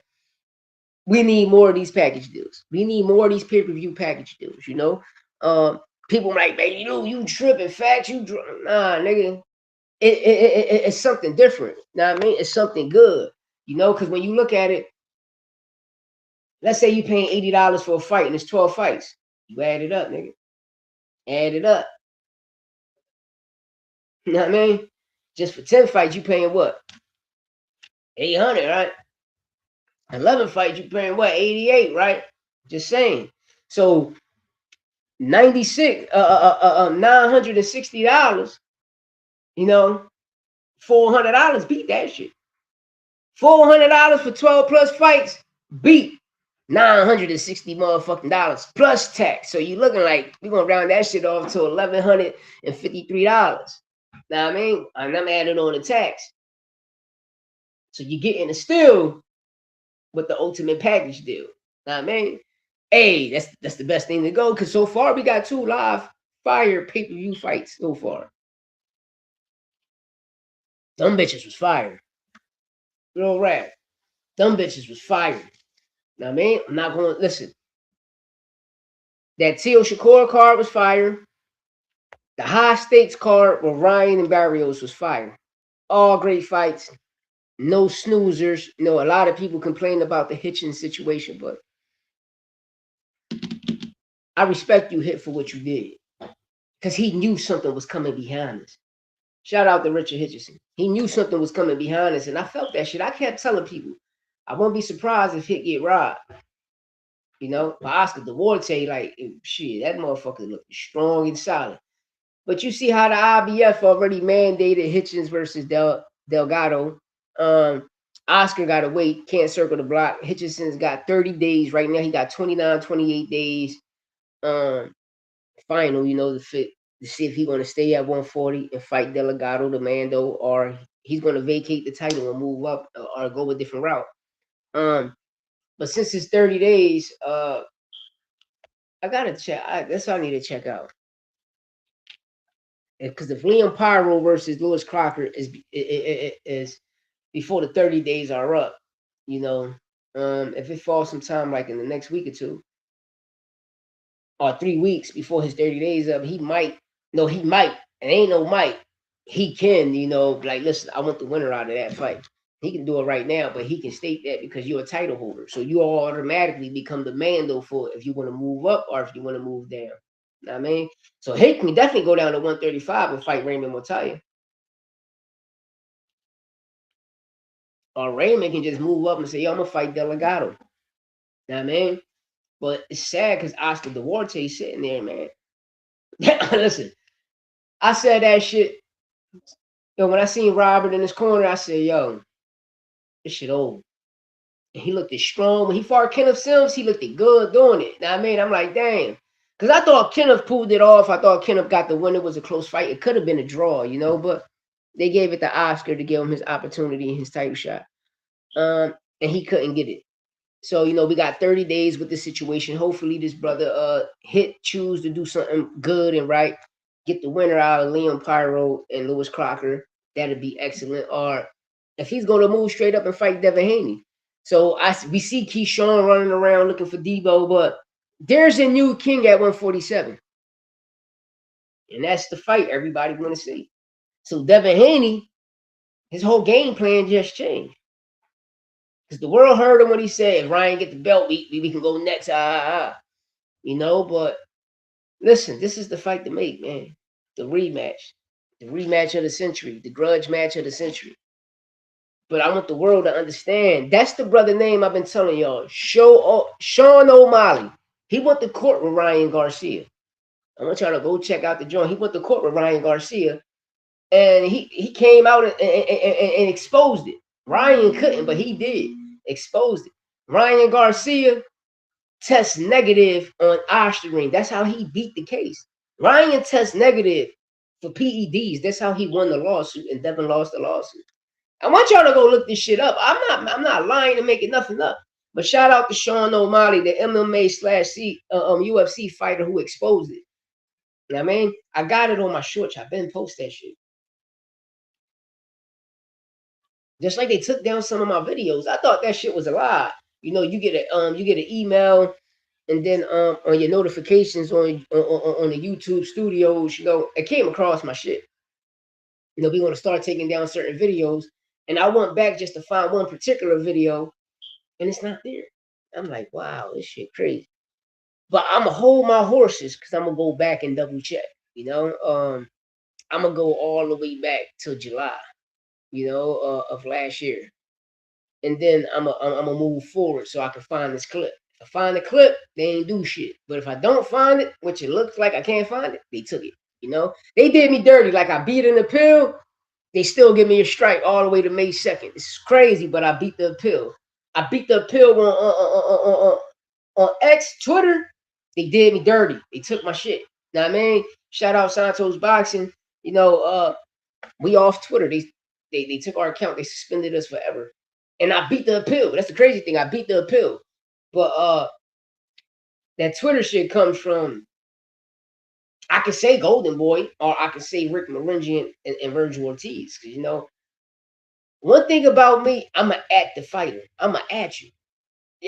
we need more of these package deals. We need more of these pay-per-view package deals. You know, people like, man, you tripping, facts, nah, nigga. It's something different. You know what I mean? It's something good. You know, because when you look at it, let's say you paying $80 for a fight and it's 12 fights. You add it up, nigga. Add it up. You know what I mean? Just for 10 fights, you paying what? 800, right? 11 fights, you paying what? 88, right? Just saying. So 96, $960, you know, $400 beat that shit. $400 for 12 plus fights beat 960 motherfucking dollars plus tax. So you looking like we're gonna round that shit off to $1,153. Now I mean, and I'm adding on the tax. So you get in the still with the ultimate package deal. Now I mean, hey, that's the best thing to go because so far we got 2 live fire pay-per-view fights so far. Them bitches was fire. Real rap. Them bitches was fire. Now I mean, I'm not gonna listen. That Teal Shakur card was fire. The high stakes card with Ryan and Barrios was fire. All great fights. No snoozers. You know, a lot of people complain about the Hitchens situation, but I respect you, Hit, for what you did. Because he knew something was coming behind us. Shout out to Richard Hitchison. He knew something was coming behind us, and I felt that shit. I kept telling people, I won't be surprised if Hit get robbed. You know, by Oscar Duarte, like, shit, that motherfucker looked strong and solid. But you see how the IBF already mandated Hitchens versus Delgado. Oscar got to wait, can't circle the block. Hitchison's got 30 days right now. He got 29, 28 days. Final, you know, to see if he's going to stay at 140 and fight Delgado, the Mando, or he's going to vacate the title and move up or go a different route. But since it's 30 days, I gotta check. That's what I need to check out. Because if Liam Pyro versus Lewis Crocker is before the 30 days are up, you know, if it falls sometime like in the next week or two or 3 weeks before his 30 days up, he might. No, he might. It ain't no might. He can, you know, like, listen, I want the winner out of that fight. He can do it right now, but he can state that because you're a title holder. So you automatically become the Mando for if you want to move up or if you want to move down. You know what I mean? So he can definitely go down to 135 and fight Raymond Montaya. Or Raymond can just move up and say, yo, I'm going to fight Delgado. You know what I mean? But it's sad because Oscar Duarte sitting there, man. Listen, I said that shit. Yo, when I seen Robert in his corner, I said, yo, this shit old. And he looked strong. When he fought Kenneth Sims, he looked good doing it. Now, I mean, I'm like, damn. Because I thought Kenneth pulled it off. I thought Kenneth got the win. It was a close fight. It could have been a draw, you know, but they gave it to Oscar to give him his opportunity and his title shot. And he couldn't get it. So, you know, we got 30 days with this situation. Hopefully this brother choose to do something good and right. Get the winner out of Liam Pyro and Lewis Crocker. That'd be excellent. Or if he's going to move straight up and fight Devin Haney. So we see Keyshawn running around looking for Debo, but there's a new king at 147. And that's the fight everybody want to see. So Devin Haney, his whole game plan just changed. Because the world heard him when he said, if Ryan get the belt, we can go next. You know, but listen, this is the fight to make, man. The rematch. The rematch of the century. The grudge match of the century. But I want the world to understand. That's the brother name I've been telling y'all. Sean O'Malley. He went to court with Ryan Garcia. I want y'all to go check out the joint. He went to court with Ryan Garcia, and he came out and exposed it. Ryan couldn't, but he did. Exposed it. Ryan Garcia tests negative on Osterine. That's how he beat the case. Ryan tests negative for PEDs. That's how he won the lawsuit, and Devin lost the lawsuit. I want y'all to go look this shit up. I'm not lying and making nothing up. But shout out to Sean O'Malley, the MMA / UFC fighter who exposed it. You know what I mean? I got it on my shorts. I've been post that shit. Just like they took down some of my videos. I thought that shit was a lie. You know, you get an email, and then on your notifications on the YouTube studios, you know, it came across my shit. You know, we want to start taking down certain videos, and I went back just to find one particular video, and it's not there. I'm like, wow, this shit crazy. But I'm gonna hold my horses because I'm gonna go back and double check. You know, I'm gonna go all the way back to July, you know, of last year, and then I'm gonna move forward so I can find this clip. If I find the clip, they ain't do shit. But if I don't find it, which it looks like I can't find it, they took it. You know, they did me dirty. Like I beat an appeal, they still give me a strike all the way to May 2nd. This is crazy, but I beat the appeal. I beat the appeal on X, Twitter. They did me dirty. They took my shit. Know what I mean? Shout out Santos Boxing. You know, we off Twitter. They took our account. They suspended us forever. And I beat the appeal. That's the crazy thing. I beat the appeal. But that Twitter shit comes from, I can say Golden Boy, or I can say Rick Maringian and Virgil Ortiz. Because, you know, one thing about me, I'm an active fighter. I'm an at you.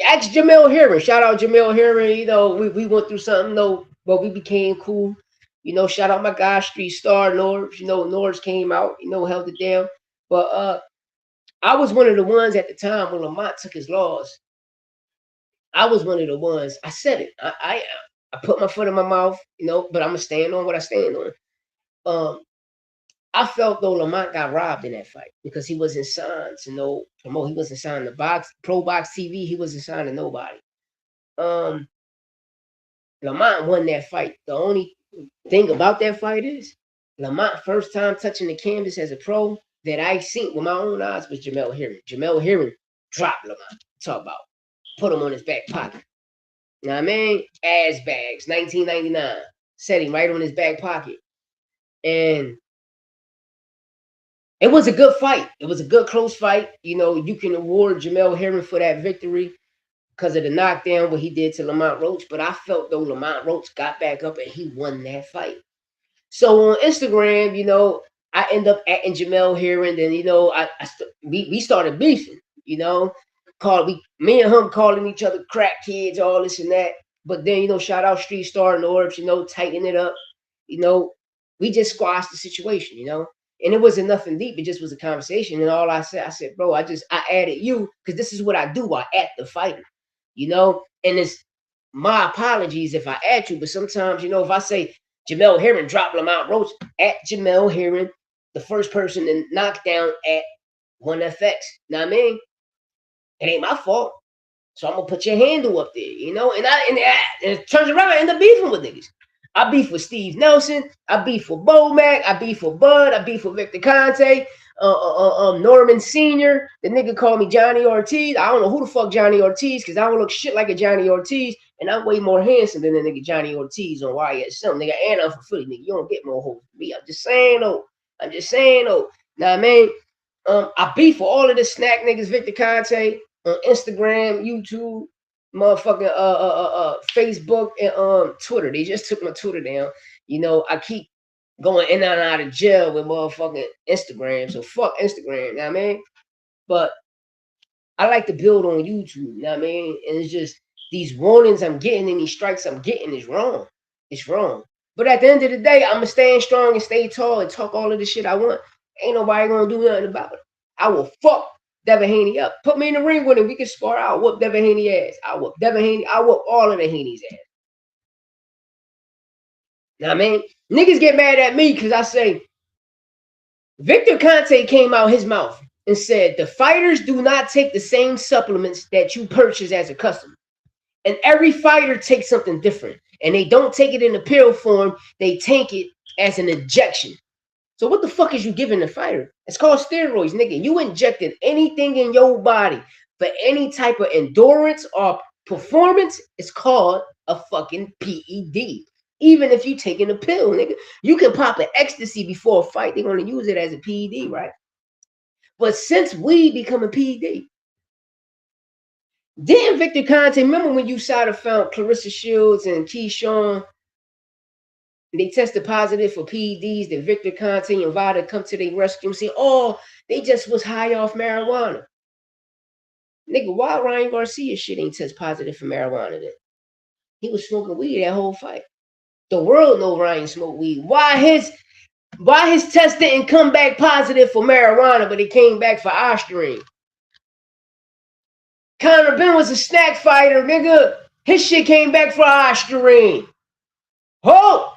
Ask Jamel Herring. Shout out Jamel Herring. You know, we went through something, though, but we became cool. You know, shout out my guy, Street Star, Norbs. You know, Norbs came out, you know, held it down. But I was one of the ones at the time when Lamont took his loss. I was one of the ones. I said it. I put my foot in my mouth, you know, but I'm going to stand on what I stand on. I felt though Lamont got robbed in that fight because he wasn't signed to no promote. He wasn't signed to Pro Box TV. He wasn't signed to nobody. Lamont won that fight. The only thing about that fight is Lamont first time touching the canvas as a pro that I seen with my own eyes was Jamel Herring. Jamel Herring dropped Lamont. Talk about put him on his back pocket. You know what I mean? Ass bags, 1999. Set him right on his back pocket. And it was a good fight. It was a good close fight. You know, you can award Jamel Herring for that victory because of the knockdown, what he did to Lamont Roach. But I felt though Lamont Roach got back up and he won that fight. So on Instagram, you know, I end up atting Jamel Herring, and you know, we started beefing. You know, me and him calling each other crack kids, all this and that. But then, you know, shout out Street Star and Orbs, you know, tighten it up. You know, we just squashed the situation, you know. And it wasn't nothing deep. It just was a conversation. And all I said, bro, I added you because this is what I do. I at the fighter, you know. And it's my apologies if I add you. But sometimes, you know, if I say Jamel Herring dropped Lamont Roach, at Jamel Herring, the first person to knock down at 1FX. Know what I mean? It ain't my fault. So I'm going to put your handle up there, you know. And it turns around, I end up beefing with niggas. I beef with Steve Nelson. I beef with Bomac. I beef with Bud. I beef with Victor Conte. Norman Sr. The nigga called me Johnny Ortiz. I don't know who the fuck Johnny Ortiz because I don't look shit like a Johnny Ortiz. And I'm way more handsome than the nigga Johnny Ortiz on YSM. Nigga, and I'm for free, nigga. You don't get more hoes than me. I'm just saying, though. Know what I mean? I beef with all of the snack niggas, Victor Conte, on Instagram, YouTube, motherfucking Facebook, and Twitter. They just took my Twitter down. You know, I keep going in and out of jail with motherfucking Instagram. So fuck Instagram, you know what I mean? But I like to build on YouTube, you know what I mean? And it's just these warnings I'm getting and these strikes I'm getting is wrong. It's wrong. But at the end of the day, I'm going to stand strong and stay tall and talk all of the shit I want. Ain't nobody going to do nothing about it. I will fuck Devin Haney up. Put me in the ring with him. We can spar out. Whoop Devin Haney ass. I whoop Devin Haney. I whoop all of the Haney's ass. Know what I mean? Niggas get mad at me because I say, Victor Conte came out his mouth and said, the fighters do not take the same supplements that you purchase as a customer. And every fighter takes something different. And they don't take it in the pill form. They take it as an injection. So what the fuck is you giving the fighter? It's called steroids, nigga. You injected anything in your body for any type of endurance or performance, it's called a fucking PED. Even if you taking a pill, nigga. You can pop an ecstasy before a fight. They're going to use it as a PED, right? But since weed become a PED, didn't Victor Conte, remember when you saw the found Clarissa Shields and Keyshawn, they tested positive for PEDs, that Victor Conte and Vada come to their rescue and say, oh, they just was high off marijuana. Nigga, why Ryan Garcia shit ain't test positive for marijuana then? He was smoking weed that whole fight. The world know Ryan smoked weed. Why his test didn't come back positive for marijuana, but it came back for Osterine? Conor Ben was a snack fighter, nigga. His shit came back for Osterine. Ho!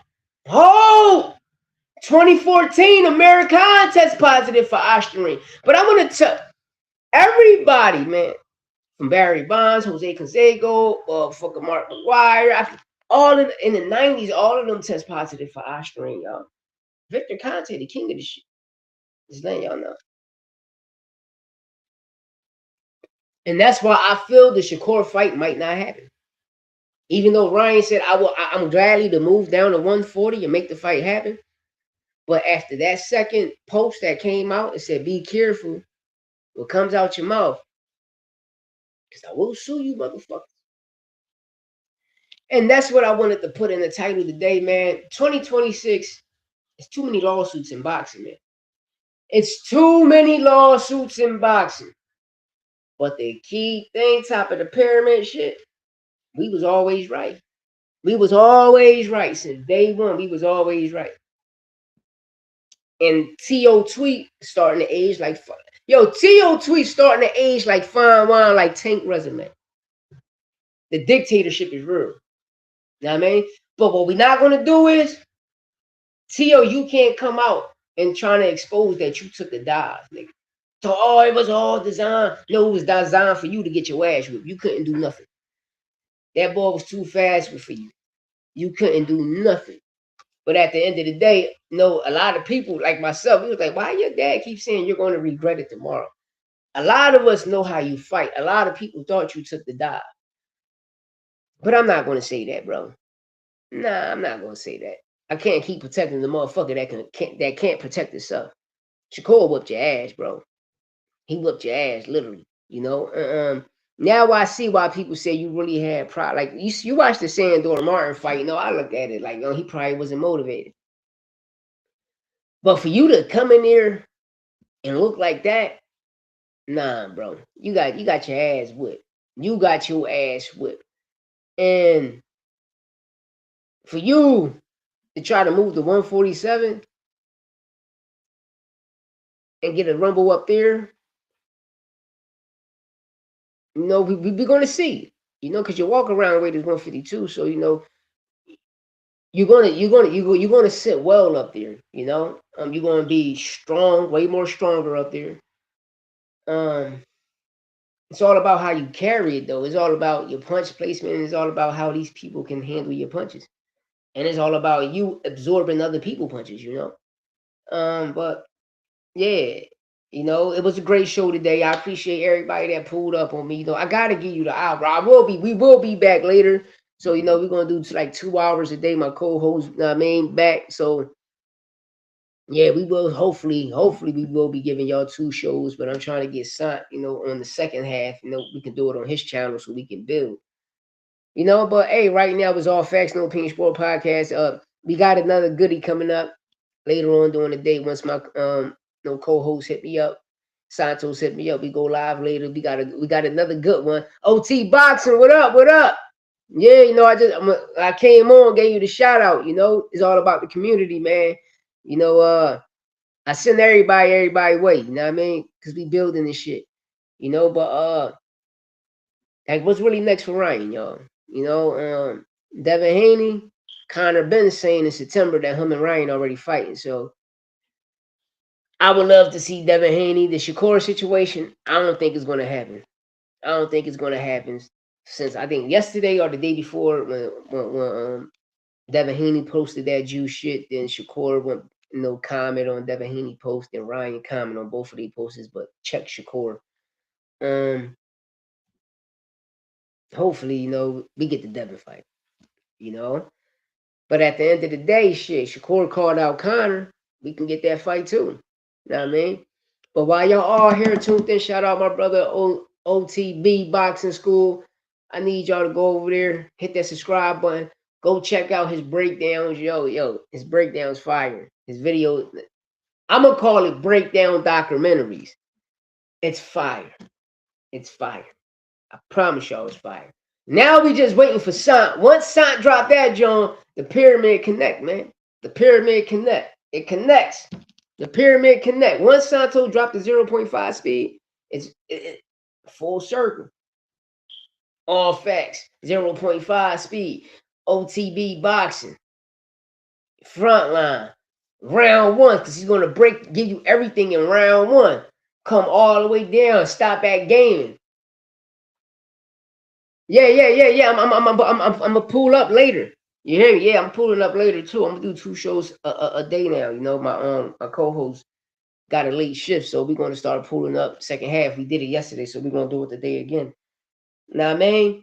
2014, American test positive for Osterine. But I'm going to tell everybody, man, from Barry Bonds, Jose Canseco, fucking Mark McGuire, all in the 90s, all of them test positive for Osterine, y'all. Victor Conte, the king of the shit. Just letting y'all know. And that's why I feel the Shakur fight might not happen. Even though Ryan said, I'm gladly to move down to 140 and make the fight happen. But after that second post that came out, it said, be careful what comes out your mouth. Because I will sue you, motherfuckers. And that's what I wanted to put in the title today, man. 2026, it's too many lawsuits in boxing, man. It's too many lawsuits in boxing. But the key thing, top of the pyramid shit, we was always right. We was always right. Since day one, we was always right. And T.O. Tweet starting to age like fun. Yo, T.O. Tweet starting to age like fine wine, like Tank resume. The dictatorship is real. You know what I mean? But what we're not going to do is, T.O., you can't come out and trying to expose that you took the dive, nigga. So, oh, it was all designed. No, it was designed for you to get your ass whipped. You couldn't do nothing. That ball was too fast for you. You couldn't do nothing. But at the end of the day, a lot of people like myself, it was like, why your dad keeps saying you're going to regret it tomorrow? A lot of us know how you fight. A lot of people thought you took the dive. But I'm not going to say that, bro. Nah, I'm not going to say that. I can't keep protecting the motherfucker that can't protect itself. Shakur whooped your ass, bro. He whooped your ass, literally. You know. Now I see why people say you really had pride. Like you watched the Sandor Martin fight. I looked at it like, he probably wasn't motivated. But for you to come in there and look like that, nah, bro. You got your ass whipped. You got your ass whipped. And for you to try to move to 147 and get a rumble up there, we're going to see, because your walk around weight is 152. So, you're going to sit well up there, you're going to be strong, way more stronger up there. It's all about how you carry it, though. It's all about your punch placement. And it's all about how these people can handle your punches. And it's all about you absorbing other people's punches, But yeah, it was a great show today. I appreciate everybody that pulled up on me. I gotta give you the hour. We will be back later. So, we're gonna do like 2 hours a day. My co-host, back. So yeah, we will hopefully we will be giving y'all 2 shows, but I'm trying to get Sant, on the second half. We can do it on his channel so we can build. But hey, right now it's all facts, no opinion sport podcast. We got another goodie coming up later on during the day once my co-host hit me up. Santos hit me up. We go live later. We got another good one. OT Boxing, what up? What up? Yeah, I came on, gave you the shout out. It's all about the community, man. I send everybody way. You know what I mean? Because we building this shit. But like, what's really next for Ryan, y'all? Devin Haney, Conor Ben saying in September that him and Ryan already fighting. So I would love to see Devin Haney. The Shakur situation, I don't think it's going to happen. since I think yesterday or the day before when Devin Haney posted that Jew shit. Then Shakur went comment on Devin Haney post, and Ryan comment on both of these posts. But check Shakur. Hopefully, we get the Devin fight. But at the end of the day, shit, Shakur called out Conor. We can get that fight too. You know what I mean? But while y'all all here tuned in, shout out my brother OTB Boxing School. I need y'all to go over there, hit that subscribe button. Go check out his breakdowns. Yo, his breakdowns fire. His video, I'm going to call it breakdown documentaries. It's fire. It's fire. I promise y'all it's fire. Now we just waiting for Sant. Once Sant drop that, John, the pyramid connect, man. The pyramid connect. It connects. The pyramid connect. Once Santo dropped the 0.5 speed, it's full circle. All facts. 0.5 speed. OTB boxing. Frontline. Round one, because he's going to give you everything in round one. Come all the way down. Stop at gaming. Yeah. I'm gonna pull up later. You hear me? Yeah, I'm pulling up later too. I'm gonna do 2 shows a day now. My co-host got a late shift, so we're gonna start pulling up second half. We did it yesterday, so we're gonna do it today again. Now, man,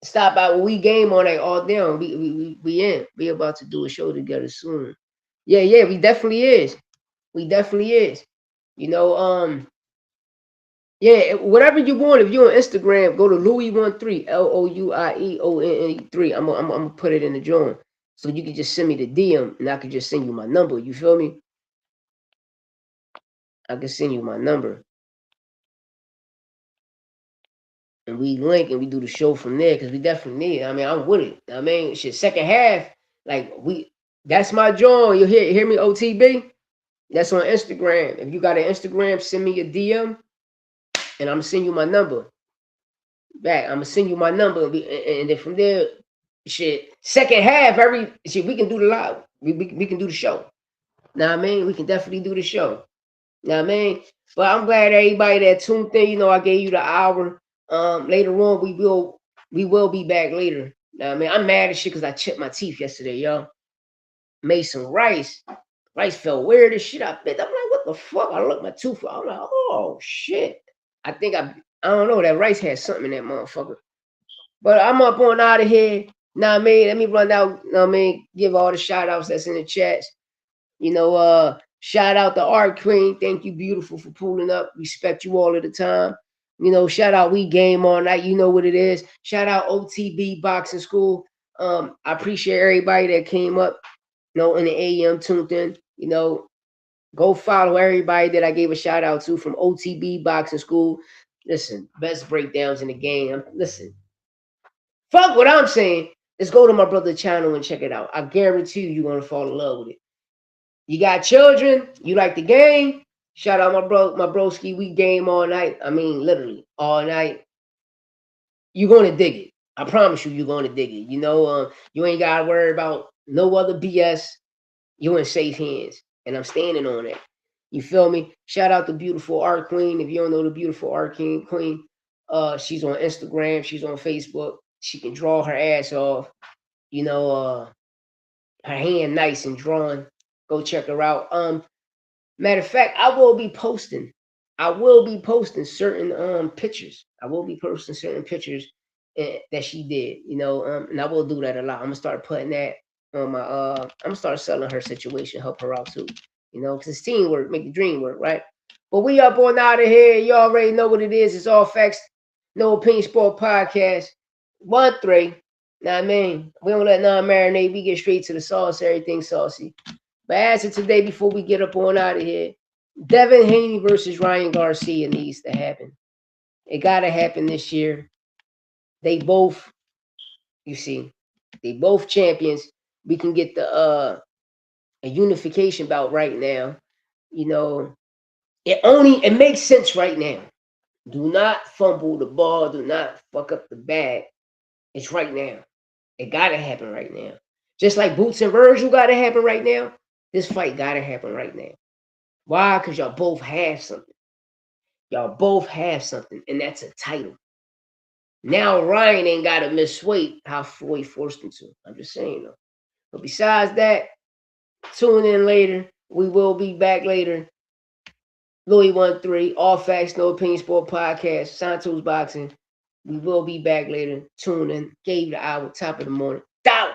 stop by when we game on that all down. We in. We about to do a show together soon. Yeah, we definitely is. We definitely is. Yeah, whatever you want. If you're on Instagram, go to Louis13, LOUIEONN3. I'm gonna put it in the joint, so you can just send me the DM, and I can just send you my number. You feel me? I can send you my number, and we link and we do the show from there because we definitely need it. I mean, I'm with it. I mean, shit. Second half, like that's my joint. You hear me? OTB. That's on Instagram. If you got an Instagram, send me a DM, and I'm gonna send you my number. Back. I'm gonna send you my number, and then from there, shit. Second half, we can do the live. We can do the show. Know what I mean? We can definitely do the show. Know what I mean? But I'm glad everybody that tuned in. I gave you the hour. Later on, we will be back later. Know what I mean? I'm mad as shit because I chipped my teeth yesterday, yo. Made some rice. Rice felt weird as shit. I bet. I'm like, what the fuck? I looked my tooth. I'm like, oh shit. I think I don't know. That rice had something in that motherfucker. But I'm up on out of here. Now, let me run out. Give all the shout outs that's in the chats. Shout out to Art Queen. Thank you, beautiful, for pulling up. Respect you all of the time. Shout out We Game All Night. You know what it is. Shout out OTB Boxing School. I appreciate everybody that came up, in the AM tuned in. Go follow everybody that I gave a shout out to from OTB Boxing School. Listen, best breakdowns in the game. Listen, fuck what I'm saying. Let's go to my brother's channel and check it out. I guarantee you're going to fall in love with it. You got children, you like the game. Shout out my broski. We game all night. I mean, literally all night. You're going to dig it. I promise you're going to dig it. You ain't got to worry about no other BS. You're in safe hands. And I'm standing on it. You feel me? Shout out to beautiful Art Queen. If you don't know the beautiful Art Queen, she's on Instagram. She's on Facebook. She can draw her ass off. Her hand nice and drawn. Go check her out. Matter of fact, I will be posting certain pictures. I will be posting certain pictures that she did. And I will do that a lot. I'm gonna start putting that on my. I'm gonna start selling her situation, help her out too. Because it's teamwork, make the dream work, right? But we up on out of here. You already know what it is. It's all facts, no opinion sport podcast. 1-3. Know what I mean? We don't let none marinate. We get straight to the sauce. Everything saucy. But as of today, before we get up on out of here, Devin Haney versus Ryan Garcia needs to happen. It got to happen this year. They both, they both champions. We can get a unification bout right now. It makes sense right now. Do not fumble the ball. Do not fuck up the bag. It's right now. It got to happen right now. Just like Boots and Virgil got to happen right now. This fight got to happen right now. Why? Because y'all both have something. Y'all both have something, and that's a title. Now Ryan ain't got to miss weight how Floyd forced him to. I'm just saying though. But besides that, tune in later. We will be back later. Louis 13, All Facts, No Opinion Sport Podcast, Santos Boxing. We will be back later. Tune in. Gave the hour, top of the morning. Dollar.